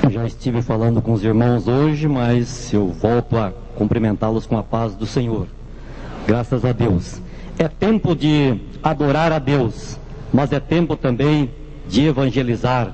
Eu já estive falando com os irmãos hoje, mas eu volto a cumprimentá-los com a paz do Senhor. Graças a Deus. É tempo de adorar a Deus, mas é tempo também de evangelizar.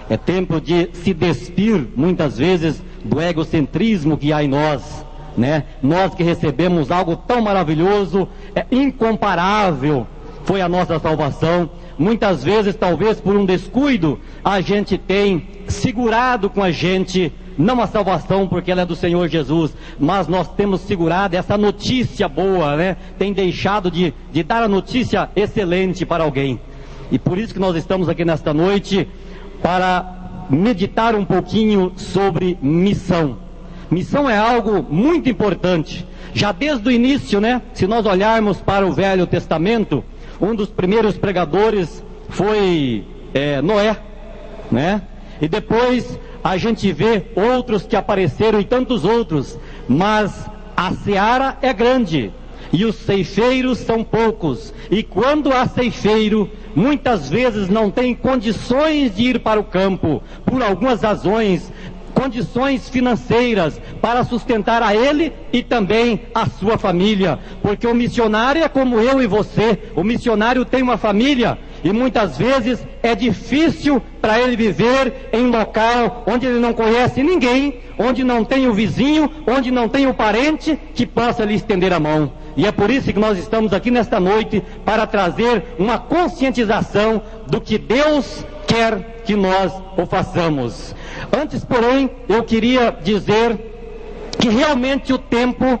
É tempo de se despir, muitas vezes, do egocentrismo que há em nós, né? Nós que recebemos algo tão maravilhoso, incomparável, foi a nossa salvação. Muitas vezes, talvez por um descuido, a gente tem segurado com a gente, não a salvação porque ela é do Senhor Jesus, mas nós temos segurado essa notícia boa, né? Tem deixado de dar a notícia excelente para alguém. E por isso que nós estamos aqui nesta noite, para meditar um pouquinho sobre missão. Missão é algo muito importante. Já desde o início, né? Se nós olharmos para o Velho Testamento, um dos primeiros pregadores foi Noé, né? E depois a gente vê outros que apareceram e tantos outros, mas a seara é grande e os ceifeiros são poucos. E quando há ceifeiro, muitas vezes não tem condições de ir para o campo, por algumas razões, condições financeiras para sustentar a ele e também a sua família, porque o missionário é como eu e você. O missionário tem uma família e muitas vezes é difícil para ele viver em um local onde ele não conhece ninguém, onde não tem o vizinho, onde não tem o parente que possa lhe estender a mão. E é por isso que nós estamos aqui nesta noite, para trazer uma conscientização do que Deus quer que nós o façamos. Antes, porém, eu queria dizer que realmente o tempo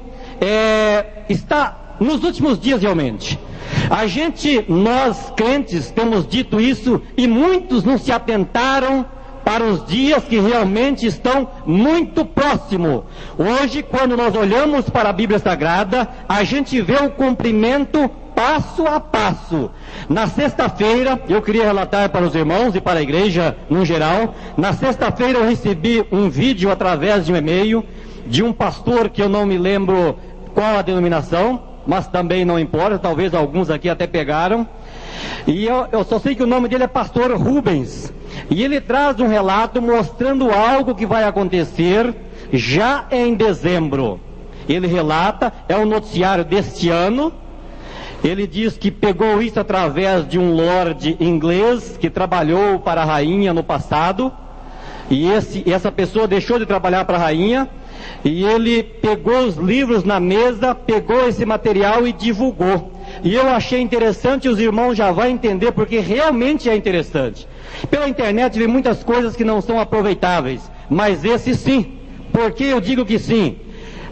está nos últimos dias realmente. Nós crentes temos dito isso e muitos não se atentaram para os dias que realmente estão muito próximos. Hoje, quando nós olhamos para a Bíblia Sagrada, a gente vê o cumprimento passo a passo. Na sexta-feira, eu queria relatar para os irmãos e para a igreja no geral, na sexta-feira eu recebi um vídeo através de um e-mail de um pastor que eu não me lembro qual a denominação, mas também não importa, talvez alguns aqui até pegaram, e eu só sei que o nome dele é pastor Rubens, e ele traz um relato mostrando algo que vai acontecer já em dezembro. Ele relata, é um noticiário deste ano. Ele diz que pegou isso através de um lord inglês que trabalhou para a rainha no passado, e essa pessoa deixou de trabalhar para a rainha, e ele pegou os livros na mesa, pegou esse material e divulgou. E eu achei interessante, os irmãos já vão entender porque realmente é interessante. Pela internet vem muitas coisas que não são aproveitáveis, mas esse sim. Por que eu digo que sim?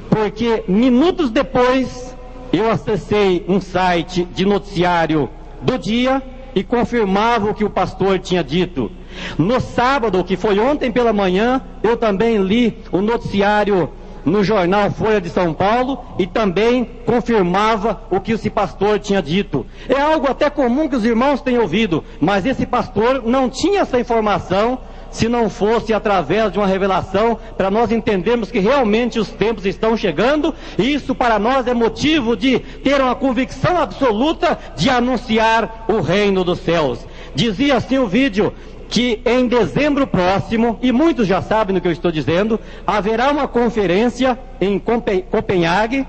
Porque minutos depois eu acessei um site de noticiário do dia e confirmava o que o pastor tinha dito. No sábado, que foi ontem pela manhã, eu também li o noticiário no jornal Folha de São Paulo e também confirmava o que esse pastor tinha dito. É algo até comum que os irmãos têm ouvido, mas esse pastor não tinha essa informação se não fosse através de uma revelação, para nós entendermos que realmente os tempos estão chegando, e isso para nós é motivo de ter uma convicção absoluta de anunciar o reino dos céus. Dizia assim o vídeo, que em dezembro próximo, e muitos já sabem do que eu estou dizendo, haverá uma conferência em Copenhague,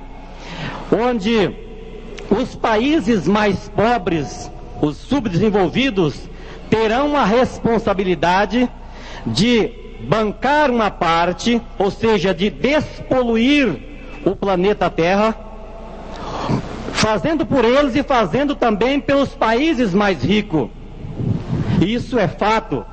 onde os países mais pobres, os subdesenvolvidos, terão a responsabilidade de bancar uma parte, ou seja, de despoluir o planeta Terra, fazendo por eles e fazendo também pelos países mais ricos. Isso é fato.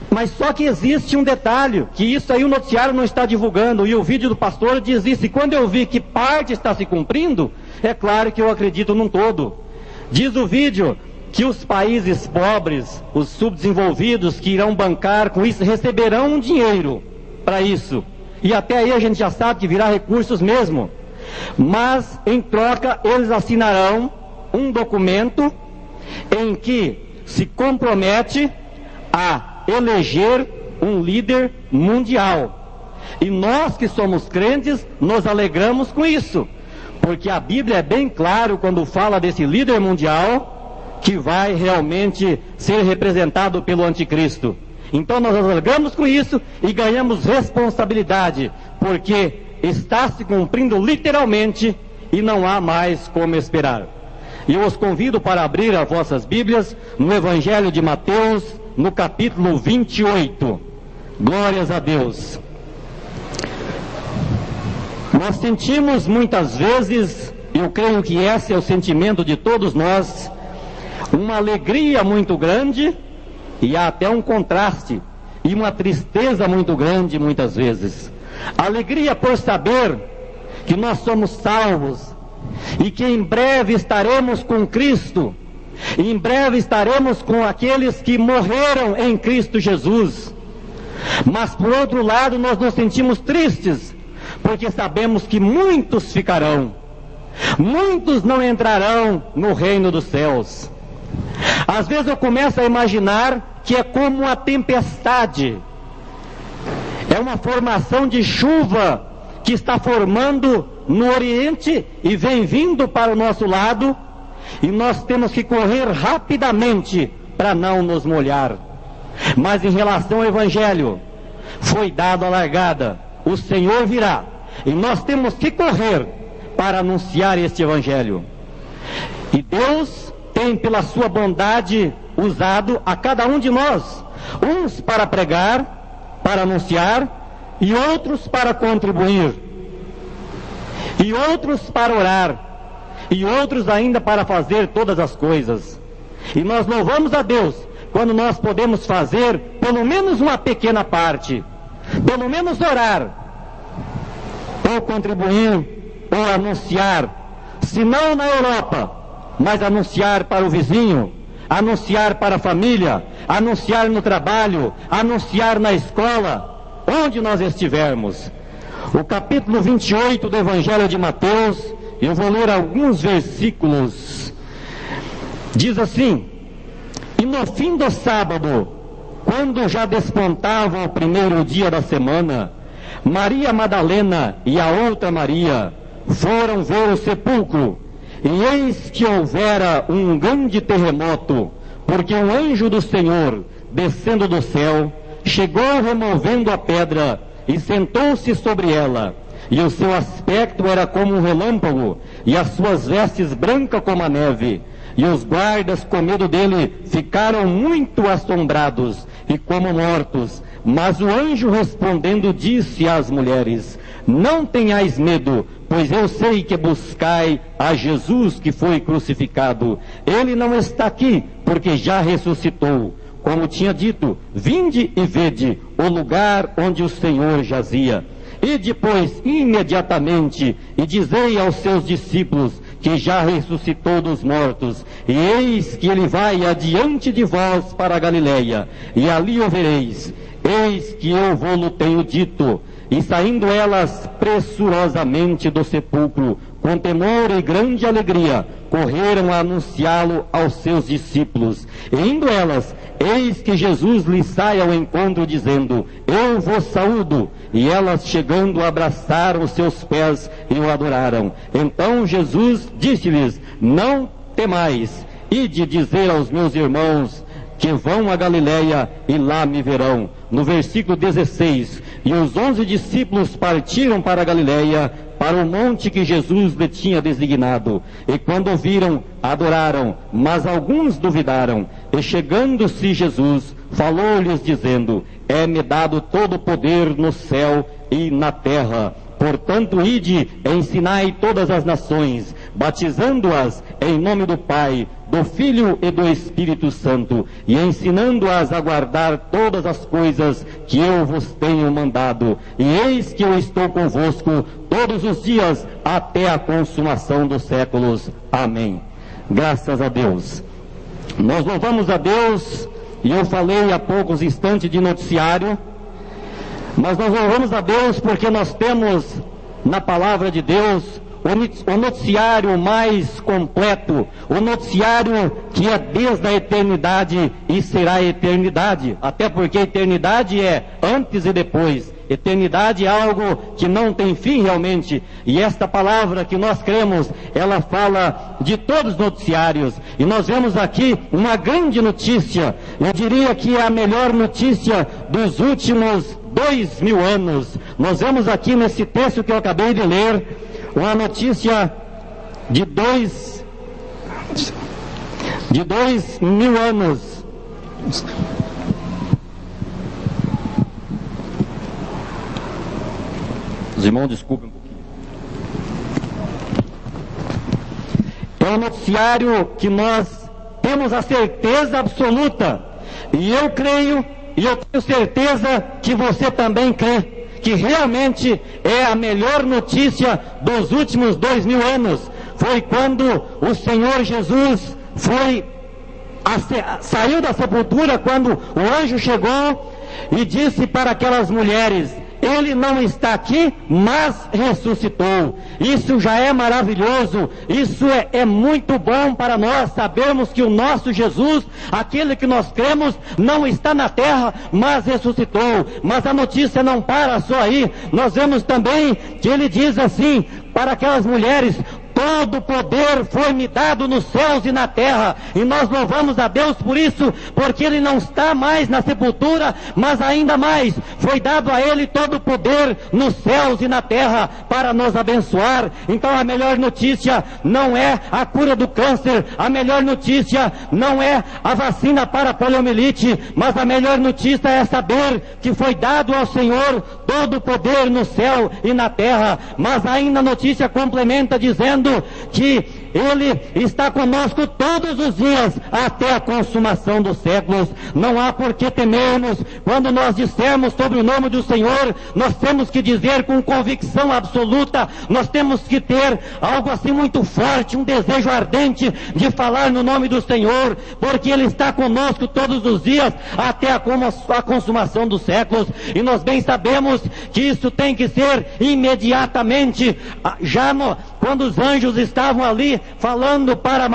Mas só que existe um detalhe, que isso aí o noticiário não está divulgando, e o vídeo do pastor diz isso, e quando eu vi que parte está se cumprindo, é claro que eu acredito num todo. Diz o vídeo que os países pobres, os subdesenvolvidos que irão bancar com isso, receberão um dinheiro para isso, e até aí a gente já sabe que virá recursos mesmo, mas em troca eles assinarão um documento em que se compromete a eleger um líder mundial. E nós que somos crentes, nos alegramos com isso, porque a Bíblia é bem claro quando fala desse líder mundial, que vai realmente ser representado pelo anticristo. Então nós alargamos com isso e ganhamos responsabilidade, porque está se cumprindo literalmente e não há mais como esperar. E eu os convido para abrir as vossas Bíblias no Evangelho de Mateus, no capítulo 28. Glórias a Deus. Nós sentimos muitas vezes, eu creio que esse é o sentimento de todos nós, uma alegria muito grande, e há até um contraste, e uma tristeza muito grande muitas vezes. Alegria por saber que nós somos salvos, e que em breve estaremos com Cristo, e em breve estaremos com aqueles que morreram em Cristo Jesus. Mas por outro lado nós nos sentimos tristes, porque sabemos que muitos ficarão, muitos não entrarão no reino dos céus. Às vezes eu começo a imaginar que é como uma tempestade, é uma formação de chuva que está formando no Oriente e vem vindo para o nosso lado, e nós temos que correr rapidamente para não nos molhar. Mas em relação ao Evangelho, foi dada a largada, o Senhor virá, e nós temos que correr para anunciar este Evangelho. E Deus tem, pela sua bondade, usado a cada um de nós, uns para pregar, para anunciar, e outros para contribuir, e outros para orar, e outros ainda para fazer todas as coisas. E nós louvamos a Deus quando nós podemos fazer pelo menos uma pequena parte, pelo menos orar, ou contribuir, ou anunciar, se não na Europa, mas anunciar para o vizinho, anunciar para a família, anunciar no trabalho, anunciar na escola, onde nós estivermos. O capítulo 28 do Evangelho de Mateus, eu vou ler alguns versículos. Diz assim: e no fim do sábado, quando já despontava o primeiro dia da semana, Maria Madalena e a outra Maria foram ver o sepulcro, e eis que houvera um grande terremoto, porque um anjo do Senhor, descendo do céu, chegou removendo a pedra e sentou-se sobre ela, e o seu aspecto era como um relâmpago, e as suas vestes brancas como a neve. E os guardas, com medo dele, ficaram muito assombrados e como mortos. Mas o anjo respondendo disse às mulheres: não tenhais medo, pois eu sei que buscai a Jesus que foi crucificado. Ele não está aqui, porque já ressuscitou. Como tinha dito, vinde e vede o lugar onde o Senhor jazia. E depois, imediatamente, e dizei aos seus discípulos que já ressuscitou dos mortos, e eis que ele vai adiante de vós para a Galileia, e ali o vereis. Eis que eu vou-lo tenho dito. E saindo elas pressurosamente do sepulcro, com temor e grande alegria, correram a anunciá-lo aos seus discípulos. E indo elas, eis que Jesus lhes sai ao encontro, dizendo: eu vos saúdo. E elas, chegando, abraçaram os seus pés e o adoraram. Então Jesus disse-lhes: não temais, ide dizer aos meus irmãos que vão a Galileia e lá me verão. No versículo 16, e os 11 discípulos partiram para a Galileia, para o monte que Jesus lhe tinha designado. E quando o viram, adoraram, mas alguns duvidaram. E chegando-se Jesus, falou-lhes dizendo: é-me dado todo o poder no céu e na terra. Portanto, ide e ensinai todas as nações, batizando-as em nome do Pai, do Filho e do Espírito Santo, e ensinando-as a guardar todas as coisas que eu vos tenho mandado. E eis que eu estou convosco todos os dias até a consumação dos séculos. Amém. Graças a Deus. Nós louvamos a Deus, e eu falei há poucos instantes de noticiário, mas nós louvamos a Deus porque nós temos na palavra de Deus o noticiário mais completo, o noticiário que é desde a eternidade e será a eternidade, até porque a eternidade é antes e depois, eternidade é algo que não tem fim realmente, e esta palavra que nós cremos, ela fala de todos os noticiários, e nós vemos aqui uma grande notícia, eu diria que é a melhor notícia dos últimos 2000 anos. Nós vemos aqui nesse texto que eu acabei de ler, uma notícia de 2000 anos. Os irmãos, desculpem um pouquinho. É um noticiário que nós temos a certeza absoluta, e eu creio, e eu tenho certeza que você também crê, que realmente é a melhor notícia dos últimos 2000 anos. Foi quando o Senhor Jesus saiu da sepultura, quando o anjo chegou e disse para aquelas mulheres: Ele não está aqui, mas ressuscitou. Isso já é maravilhoso, isso é muito bom para nós sabermos que o nosso Jesus, aquele que nós cremos, não está na terra, mas ressuscitou. Mas a notícia não para só aí, nós vemos também que ele diz assim para aquelas mulheres: todo poder foi me dado nos céus e na terra, e nós louvamos a Deus por isso, porque Ele não está mais na sepultura, mas ainda mais, foi dado a Ele todo o poder nos céus e na terra, para nos abençoar. Então a melhor notícia não é a cura do câncer, a melhor notícia não é a vacina para a poliomielite, mas a melhor notícia é saber que foi dado ao Senhor todo o poder no céu e na terra. Mas ainda a notícia complementa dizendo que Ele está conosco todos os dias até a consumação dos séculos. Não há por que temermos. Quando nós dissermos sobre o nome do Senhor, nós temos que dizer com convicção absoluta, nós temos que ter algo assim muito forte, um desejo ardente de falar no nome do Senhor, porque Ele está conosco todos os dias até a consumação dos séculos. E nós bem sabemos que isso tem que ser imediatamente, quando os anjos estavam ali falando para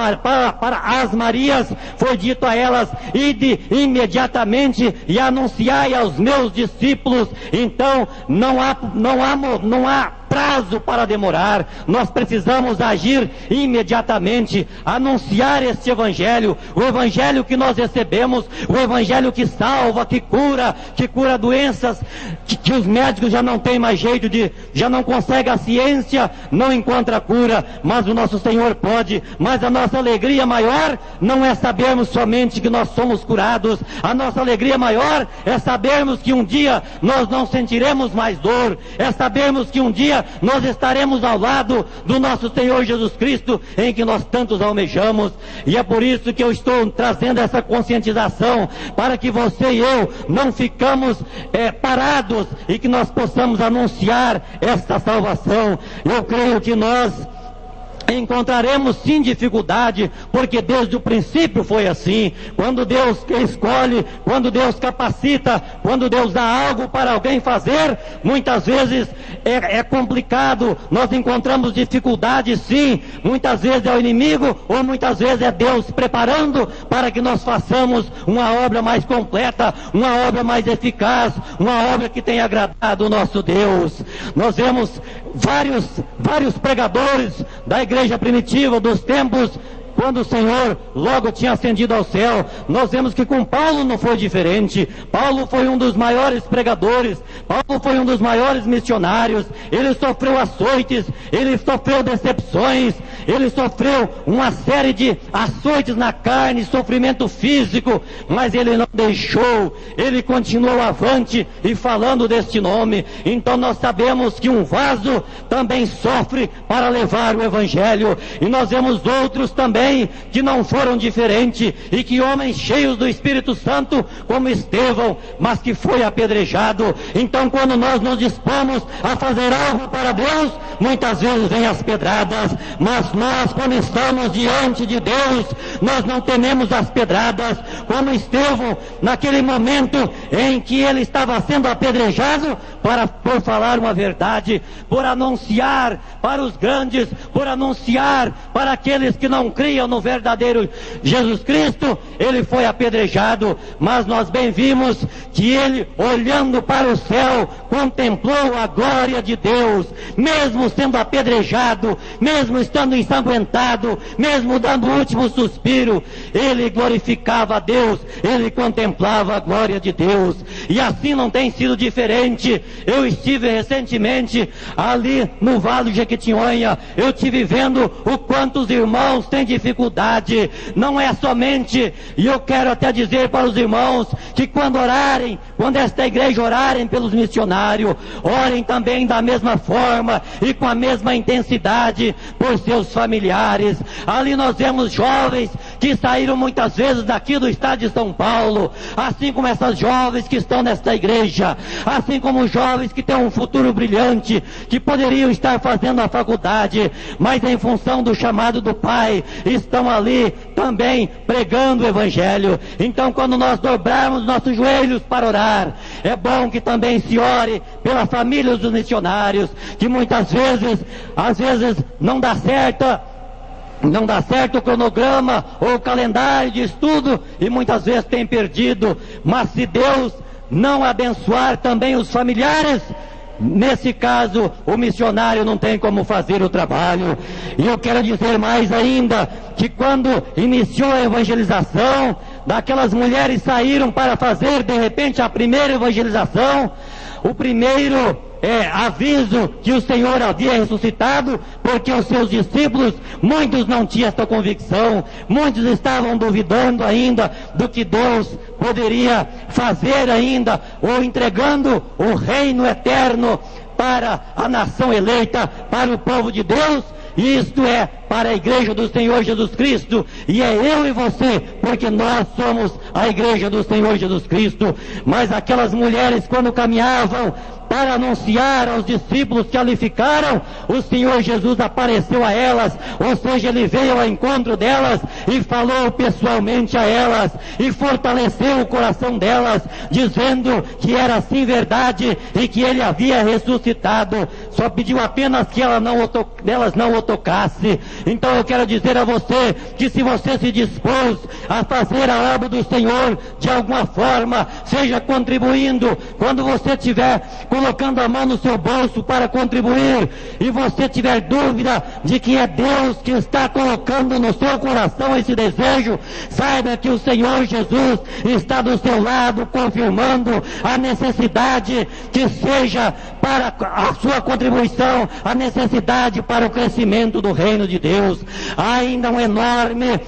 as Marias, foi dito a elas: ide imediatamente e anunciai aos meus discípulos. Então não há prazo para demorar, nós precisamos agir imediatamente, anunciar este Evangelho, o Evangelho que nós recebemos, o Evangelho que salva, que cura doenças, que os médicos já não têm mais jeito já não conseguem, a ciência não encontra cura, mas o nosso Senhor pode. Mas a nossa alegria maior não é sabermos somente que nós somos curados, a nossa alegria maior é sabermos que um dia nós não sentiremos mais dor, é sabermos que um dia nós estaremos ao lado do nosso Senhor Jesus Cristo, em que nós tantos almejamos. E é por isso que eu estou trazendo essa conscientização, para que você e eu não ficamos parados, e que nós possamos anunciar esta salvação. Eu creio que nós encontraremos sim dificuldade, porque desde o princípio foi assim. Quando Deus escolhe, quando Deus capacita, quando Deus dá algo para alguém fazer, muitas vezes é complicado, nós encontramos dificuldade sim, muitas vezes é o inimigo, ou muitas vezes é Deus preparando para que nós façamos uma obra mais completa, uma obra mais eficaz, uma obra que tenha agradado o nosso Deus. Nós vemos vários pregadores da igreja primitiva, dos tempos, quando o Senhor logo tinha ascendido ao céu. Nós vemos que com Paulo não foi diferente. Paulo foi um dos maiores pregadores, Paulo foi um dos maiores missionários. Ele sofreu açoites, ele sofreu decepções, ele sofreu uma série de açoites na carne, sofrimento físico, mas ele não deixou, ele continuou avante e falando deste nome. Então nós sabemos que um vaso também sofre para levar o Evangelho, e nós vemos outros também que não foram diferentes, e que homens cheios do Espírito Santo, como Estevão, mas que foi apedrejado. Então quando nós nos dispomos a fazer algo para Deus, muitas vezes vêm as pedradas, mas nós, quando estamos diante de Deus, nós não tememos as pedradas, como Estevão, naquele momento em que ele estava sendo apedrejado por falar uma verdade, por anunciar para os grandes, por anunciar para aqueles que não criam no verdadeiro Jesus Cristo, ele foi apedrejado, mas nós bem vimos que ele, olhando para o céu, contemplou a glória de Deus, mesmo sendo apedrejado, mesmo estando ensanguentado, mesmo dando o último suspiro, ele glorificava a Deus, ele contemplava a glória de Deus, e assim não tem sido diferente. Eu estive recentemente ali no Vale de Jequitinhonha, eu estive vendo o quanto os irmãos têm dificuldade, não é somente, e eu quero até dizer para os irmãos, que quando orarem, quando esta igreja orarem pelos missionários, orem também da mesma forma, e com a mesma intensidade, por seus familiares. Ali nós vemos jovens que saíram muitas vezes daqui do estado de São Paulo, assim como essas jovens que estão nesta igreja, assim como jovens que têm um futuro brilhante, que poderiam estar fazendo a faculdade, mas em função do chamado do Pai, estão ali também pregando o Evangelho. Então, quando nós dobrarmos nossos joelhos para orar, é bom que também se ore pela família dos missionários, que muitas vezes, às vezes não dá certo o cronograma ou o calendário de estudo, e muitas vezes tem perdido, mas se Deus não abençoar também os familiares, nesse caso o missionário não tem como fazer o trabalho. E eu quero dizer mais ainda, que quando iniciou a evangelização, daquelas mulheres saíram para fazer de repente a primeira evangelização, o primeiro aviso que o Senhor havia ressuscitado, porque os seus discípulos, muitos não tinham esta convicção, muitos estavam duvidando ainda do que Deus poderia fazer ainda, ou entregando o reino eterno para a nação eleita, para o povo de Deus. Isto é para a igreja do Senhor Jesus Cristo, e é eu e você, porque nós somos a igreja do Senhor Jesus Cristo. Mas aquelas mulheres, quando caminhavam para anunciar aos discípulos que ali ficaram, o Senhor Jesus apareceu a elas, ou seja, ele veio ao encontro delas e falou pessoalmente a elas, e fortaleceu o coração delas, dizendo que era assim verdade, e que ele havia ressuscitado. Só pediu apenas que elas não o tocasse. Então eu quero dizer a você, que se você se dispôs a fazer a obra do Senhor de alguma forma, seja contribuindo, quando você estiver colocando a mão no seu bolso para contribuir, e você tiver dúvida de que é Deus que está colocando no seu coração esse desejo, saiba que o Senhor Jesus está do seu lado, confirmando a necessidade que seja para a sua contribuição, a necessidade para o crescimento do reino de Deus. Há ainda uma enorme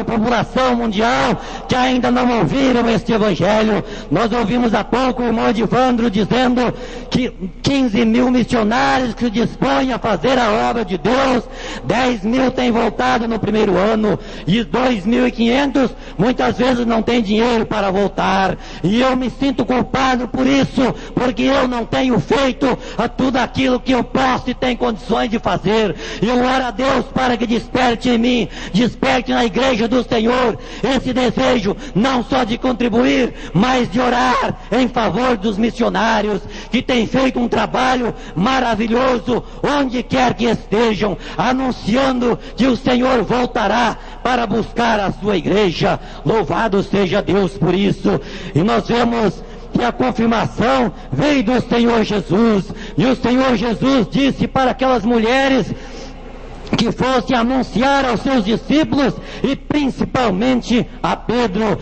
população mundial que ainda não ouviram este Evangelho. Nós ouvimos há pouco o irmão Edivandro dizendo que 15 mil missionários que se dispõem a fazer a obra de Deus, 10 mil têm voltado no primeiro ano, e 2.500 muitas vezes não têm dinheiro para voltar, e eu me sinto culpado por isso, porque eu não tenho feito tudo aquilo que eu posso e tenho condições de fazer. E eu oro a Deus para que desperte em mim, desperte na igreja do Senhor esse desejo, não só de contribuir, mas de orar em favor dos missionários que têm feito um trabalho maravilhoso onde quer que estejam, anunciando que o Senhor voltará para buscar a sua igreja. Louvado seja Deus por isso. E nós vemos que a confirmação veio do Senhor Jesus, e o Senhor Jesus disse para aquelas mulheres que fosse anunciar aos seus discípulos, e principalmente a Pedro.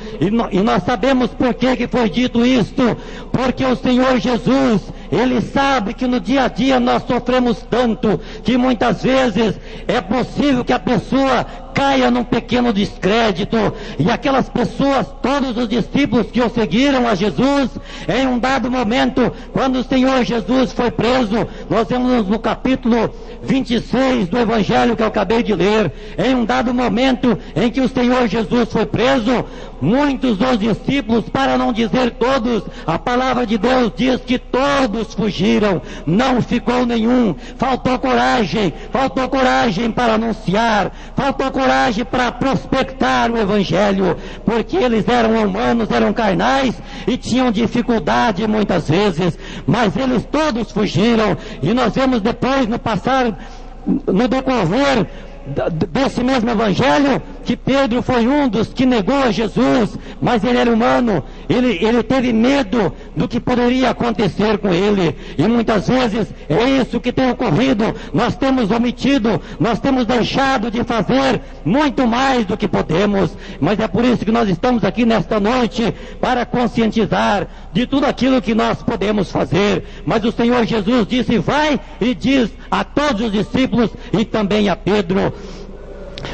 E nós sabemos por que foi dito isto, porque o Senhor Jesus, Ele sabe que no dia a dia nós sofremos tanto, que muitas vezes é possível que a pessoa caia num pequeno descrédito, e aquelas pessoas, todos os discípulos que o seguiram a Jesus, em um dado momento, quando o Senhor Jesus foi preso, nós vemos no capítulo 26 do Evangelho que eu acabei de ler, em um dado momento em que o Senhor Jesus foi preso, muitos dos discípulos, para não dizer todos, a palavra de Deus diz que todos todos fugiram, não ficou nenhum. Faltou coragem para anunciar, faltou coragem para prospectar o Evangelho, porque eles eram humanos, eram carnais e tinham dificuldade muitas vezes, mas eles todos fugiram. E nós vemos depois, no decorrer desse mesmo Evangelho, que Pedro foi um dos que negou a Jesus, mas ele era humano, ele teve medo do que poderia acontecer com ele, e muitas vezes é isso que tem ocorrido. Nós temos omitido, nós temos deixado de fazer muito mais do que podemos, mas é por isso que nós estamos aqui nesta noite, para conscientizar de tudo aquilo que nós podemos fazer. Mas o Senhor Jesus disse: vai e diz a todos os discípulos e também a Pedro.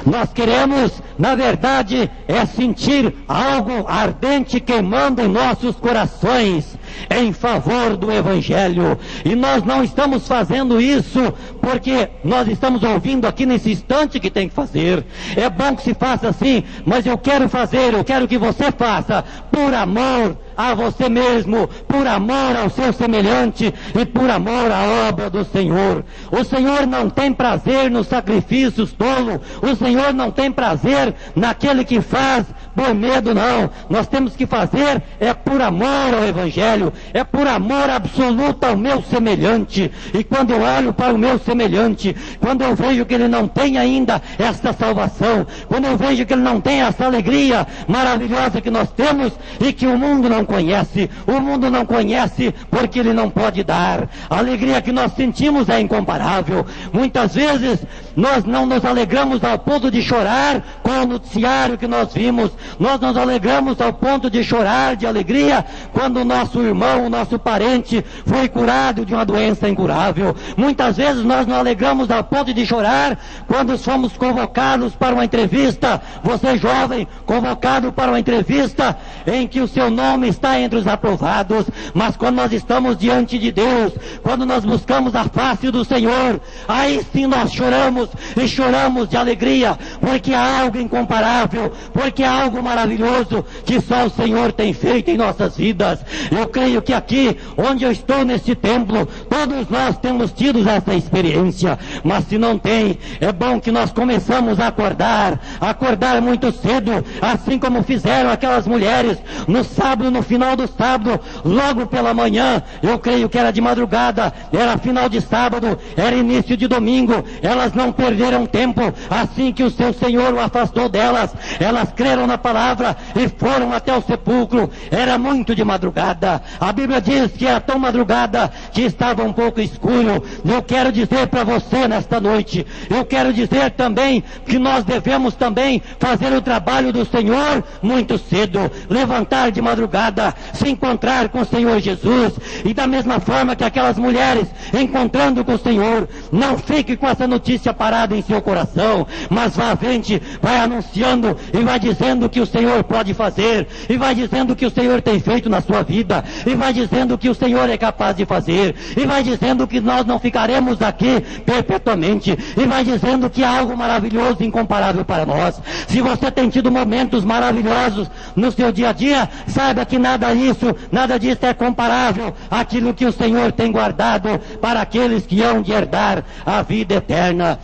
Nós queremos, na verdade, sentir algo ardente queimando em nossos corações em favor do Evangelho, e nós não estamos fazendo isso porque nós estamos ouvindo aqui nesse instante que tem que fazer. É bom que se faça assim, mas eu quero fazer, eu quero que você faça por amor a você mesmo, por amor ao seu semelhante e por amor à obra do Senhor. O Senhor não tem prazer nos sacrifícios tolos, o Senhor não tem prazer naquele que faz por medo, não. Nós temos que fazer por amor ao Evangelho, é por amor absoluto ao meu semelhante. E quando eu olho para o meu semelhante, quando eu vejo que ele não tem ainda esta salvação, quando eu vejo que ele não tem essa alegria maravilhosa que nós temos e que o mundo não conhece, o mundo não conhece porque ele não pode dar. A alegria que nós sentimos é incomparável. Muitas vezes nós não nos alegramos ao ponto de chorar com o noticiário que nós vimos, nós nos alegramos ao ponto de chorar de alegria quando o nosso irmão, o nosso parente foi curado de uma doença incurável. Muitas vezes nós nos alegramos ao ponto de chorar quando fomos convocados para uma entrevista, você jovem, convocado para uma entrevista em que o seu nome está entre os aprovados. Mas quando nós estamos diante de Deus, quando nós buscamos a face do Senhor, aí sim nós choramos, e choramos de alegria, porque há algo incomparável, porque há algo maravilhoso que só o Senhor tem feito em nossas vidas. Eu creio que aqui, onde eu estou nesse templo, todos nós temos tido essa experiência, mas se não tem, é bom que nós começamos a acordar muito cedo, assim como fizeram aquelas mulheres no sábado, no final do sábado, logo pela manhã. Eu creio que era de madrugada, era final de sábado, era início de domingo. Elas não perderam tempo, assim que o seu Senhor o afastou delas, elas creram na palavra e foram até o sepulcro. Era muito de madrugada, a Bíblia diz que era tão madrugada que estava um pouco escuro. Eu quero dizer para você nesta noite, eu quero dizer também que nós devemos também fazer o trabalho do Senhor muito cedo, levantar de madrugada, se encontrar com o Senhor Jesus, e da mesma forma que aquelas mulheres encontrando com o Senhor, não fique com essa notícia parada em seu coração, mas vá à frente, vai anunciando e vai dizendo que o Senhor pode fazer, e vai dizendo que o Senhor tem feito na sua vida, e vai dizendo que o Senhor é capaz de fazer, e vai dizendo que nós não ficaremos aqui perpetuamente, e vai dizendo que há algo maravilhoso e incomparável para nós. Se você tem tido momentos maravilhosos no seu dia a dia, saiba que nada disso é comparável àquilo que o Senhor tem guardado para aqueles que hão de herdar a vida eterna.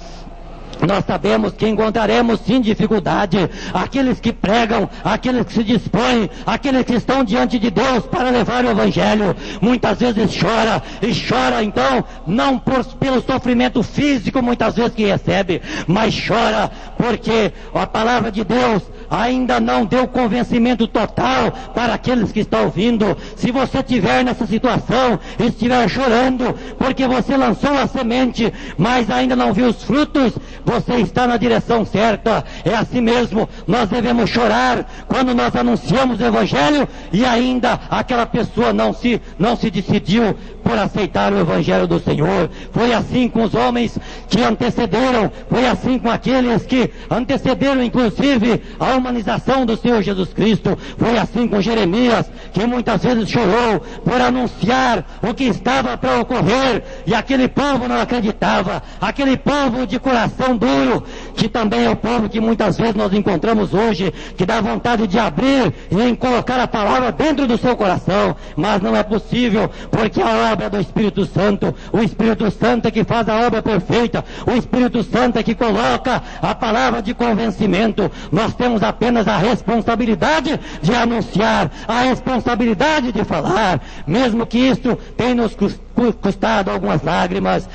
Nós sabemos que encontraremos sim dificuldade, aqueles que pregam, aqueles que se dispõem, aqueles que estão diante de Deus para levar o Evangelho, muitas vezes chora, e chora então, não pelo sofrimento físico muitas vezes que recebe, mas chora porque a palavra de Deus ainda não deu convencimento total para aqueles que estão ouvindo. Se você estiver nessa situação, estiver chorando porque você lançou a semente, mas ainda não viu os frutos, você está na direção certa. É assim mesmo, nós devemos chorar quando nós anunciamos o Evangelho e ainda aquela pessoa não se decidiu por aceitar o Evangelho do Senhor. Foi assim com os homens que antecederam, foi assim com aqueles que antecederam inclusive a humanização do Senhor Jesus Cristo. Foi assim com Jeremias, que muitas vezes chorou por anunciar o que estava para ocorrer, e aquele povo não acreditava, aquele povo de coração duro, que também é o povo que muitas vezes nós encontramos hoje, que dá vontade de abrir e colocar a palavra dentro do seu coração, mas não é possível, porque a obra é do Espírito Santo. O Espírito Santo é que faz a obra perfeita, o Espírito Santo é que coloca a palavra de convencimento. Nós temos apenas a responsabilidade de anunciar, a responsabilidade de falar, mesmo que isso tenha nos custado algumas lágrimas.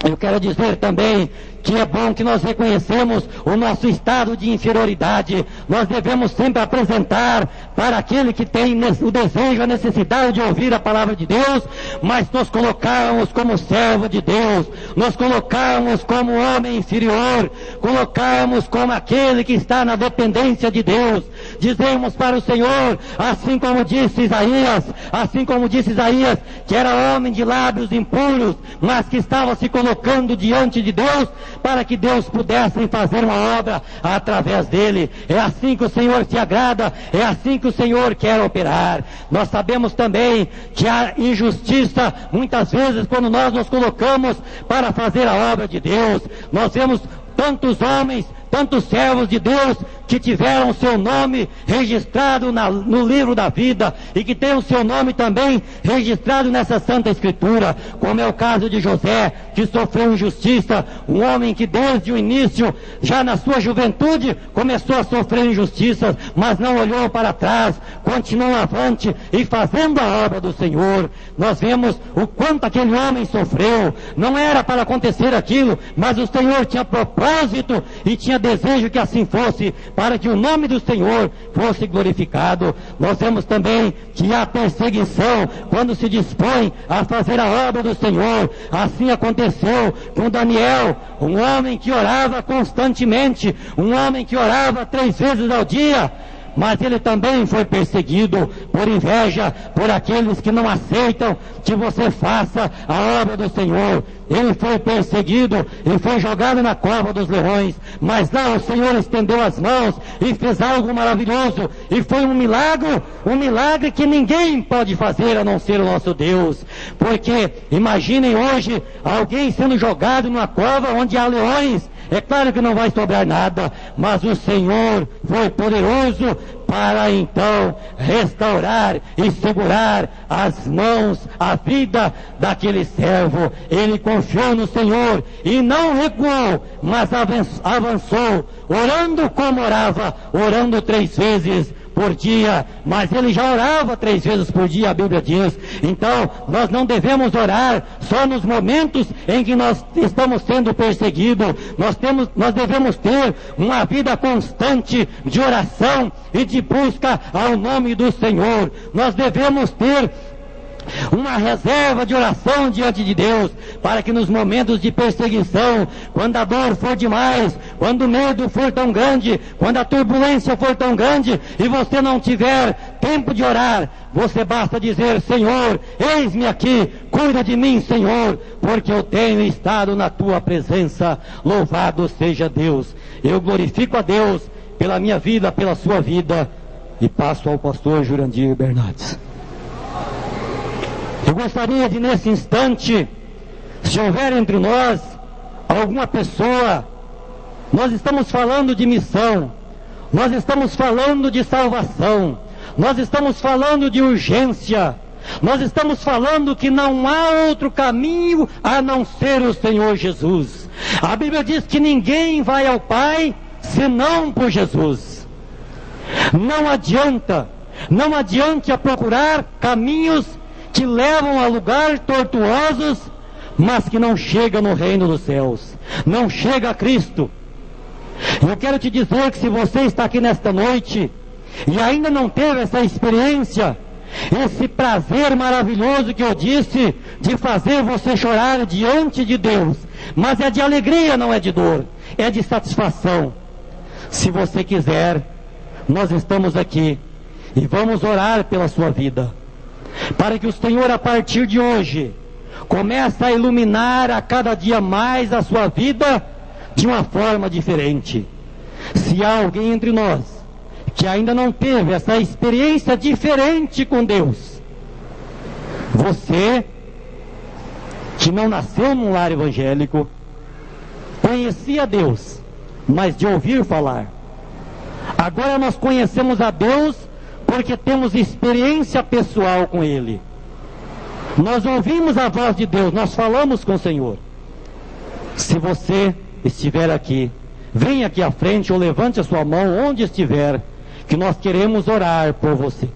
Eu quero dizer também que é bom que nós reconhecemos o nosso estado de inferioridade. Nós devemos sempre apresentar para aquele que tem o desejo, a necessidade de ouvir a palavra de Deus, mas nos colocarmos como servo de Deus, nos colocarmos como homem inferior, colocarmos como aquele que está na dependência de Deus. Dizemos para o Senhor, assim como disse Isaías, que era homem de lábios impuros, mas que estava se colocando diante de Deus, para que Deus pudesse fazer uma obra através dele. É assim que o Senhor se agrada, é assim que o Senhor quer operar. Nós sabemos também que há injustiça, muitas vezes, quando nós nos colocamos para fazer a obra de Deus. Nós vemos tantos homens, tantos servos de Deus que tiveram o seu nome registrado no livro da vida e que tem o seu nome também registrado nessa Santa Escritura, como é o caso de José, que sofreu injustiça, um homem que desde o início, já na sua juventude, começou a sofrer injustiças, mas não olhou para trás, continuou avante e fazendo a obra do Senhor. Nós vemos o quanto aquele homem sofreu, não era para acontecer aquilo, mas o Senhor tinha propósito e tinha desejo que assim fosse, para que o nome do Senhor fosse glorificado. Nós vemos também que há perseguição quando se dispõe a fazer a obra do Senhor. Assim aconteceu com Daniel, um homem que orava constantemente, um homem que orava 3 vezes ao dia, mas ele também foi perseguido por inveja, por aqueles que não aceitam que você faça a obra do Senhor. Ele foi perseguido e foi jogado na cova dos leões, mas lá o Senhor estendeu as mãos e fez algo maravilhoso, e foi um milagre que ninguém pode fazer a não ser o nosso Deus. Porque imaginem hoje alguém sendo jogado numa cova onde há leões. É claro que não vai sobrar nada, mas o Senhor foi poderoso para então restaurar e segurar as mãos, a vida daquele servo. Ele confiou no Senhor e não recuou, mas avançou, orando como orava, orando 3 vezes por dia, mas ele já orava 3 vezes por dia, a Bíblia diz. Então, nós não devemos orar só nos momentos em que nós estamos sendo perseguidos. Nós devemos ter uma vida constante de oração e de busca ao nome do Senhor. Nós devemos ter uma reserva de oração diante de Deus, para que nos momentos de perseguição, quando a dor for demais, quando o medo for tão grande, quando a turbulência for tão grande, e você não tiver tempo de orar, você basta dizer: Senhor, eis-me aqui, cuida de mim, Senhor, porque eu tenho estado na tua presença. Louvado seja Deus. Eu glorifico a Deus pela minha vida, pela sua vida, e passo ao pastor Jurandir Bernardes. Eu gostaria de, nesse instante, se houver entre nós alguma pessoa, nós estamos falando de missão, nós estamos falando de salvação, nós estamos falando de urgência, nós estamos falando que não há outro caminho a não ser o Senhor Jesus. A Bíblia diz que ninguém vai ao Pai senão por Jesus. Não adiante a procurar caminhos que levam a lugares tortuosos, mas que não chegam no reino dos céus, não chega a Cristo. Eu quero te dizer que se você está aqui nesta noite e ainda não teve essa experiência, esse prazer maravilhoso que eu disse, de fazer você chorar diante de Deus, mas é de alegria, não é de dor, é de satisfação. Se você quiser, nós estamos aqui e vamos orar pela sua vida, para que o Senhor, a partir de hoje, comece a iluminar a cada dia mais a sua vida de uma forma diferente. Se há alguém entre nós que ainda não teve essa experiência diferente com Deus, você que não nasceu num lar evangélico, conhecia Deus, mas de ouvir falar. Agora nós conhecemos a Deus porque temos experiência pessoal com Ele. Nós ouvimos a voz de Deus, nós falamos com o Senhor. Se você estiver aqui, venha aqui à frente ou levante a sua mão onde estiver, que nós queremos orar por você.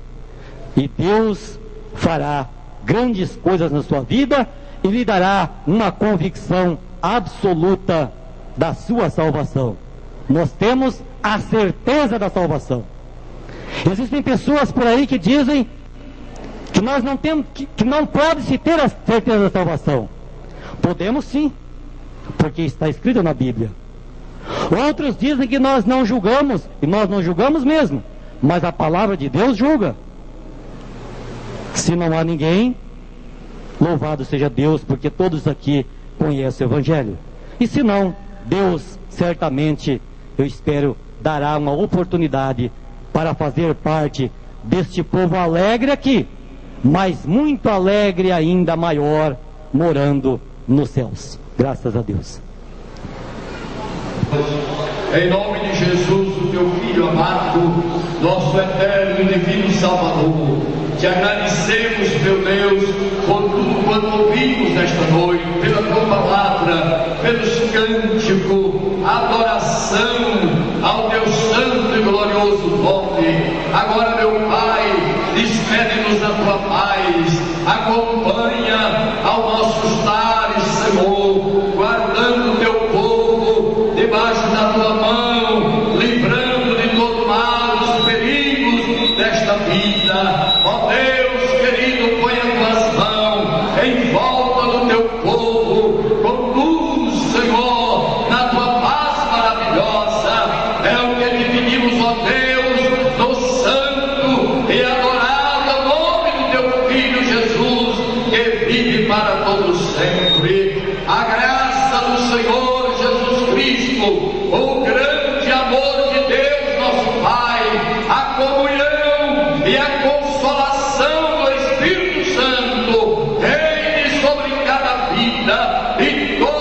E Deus fará grandes coisas na sua vida e lhe dará uma convicção absoluta da sua salvação. Nós temos a certeza da salvação. Existem pessoas por aí que dizem que nós não temos, que não pode se ter a certeza da salvação. Podemos sim, porque está escrito na Bíblia. Outros dizem que nós não julgamos, e nós não julgamos mesmo, mas a palavra de Deus julga. Se não há ninguém, louvado seja Deus, porque todos aqui conhecem o Evangelho. E se não, Deus certamente, eu espero, dará uma oportunidade para fazer parte deste povo alegre aqui, mas muito alegre ainda maior, morando nos céus. Graças a Deus. Em nome de Jesus, o teu Filho amado, nosso eterno e divino Salvador, te agradecemos, meu Deus, por tudo quanto ouvimos nesta noite, pela tua palavra, pelos cânticos, adoração ao teu santo e glorioso nome. Agora, meu Pai, despede-nos da tua paz, acompanha aos nossos lares, Senhor, guardando o teu povo debaixo da tua mão, livrando de todo mal os perigos desta vida. Ó Deus querido, põe as tuas mãos em volta do teu povo, conduz, Senhor, na tua paz maravilhosa. É o que te pedimos, ó Deus, no santo e adorado nome do teu Filho Jesus, que vive para todos sempre. A graça do Senhor Jesus Cristo, o grande amor de Deus nosso Pai, a comunhão e a consolação do Espírito Santo reine sobre cada vida e toda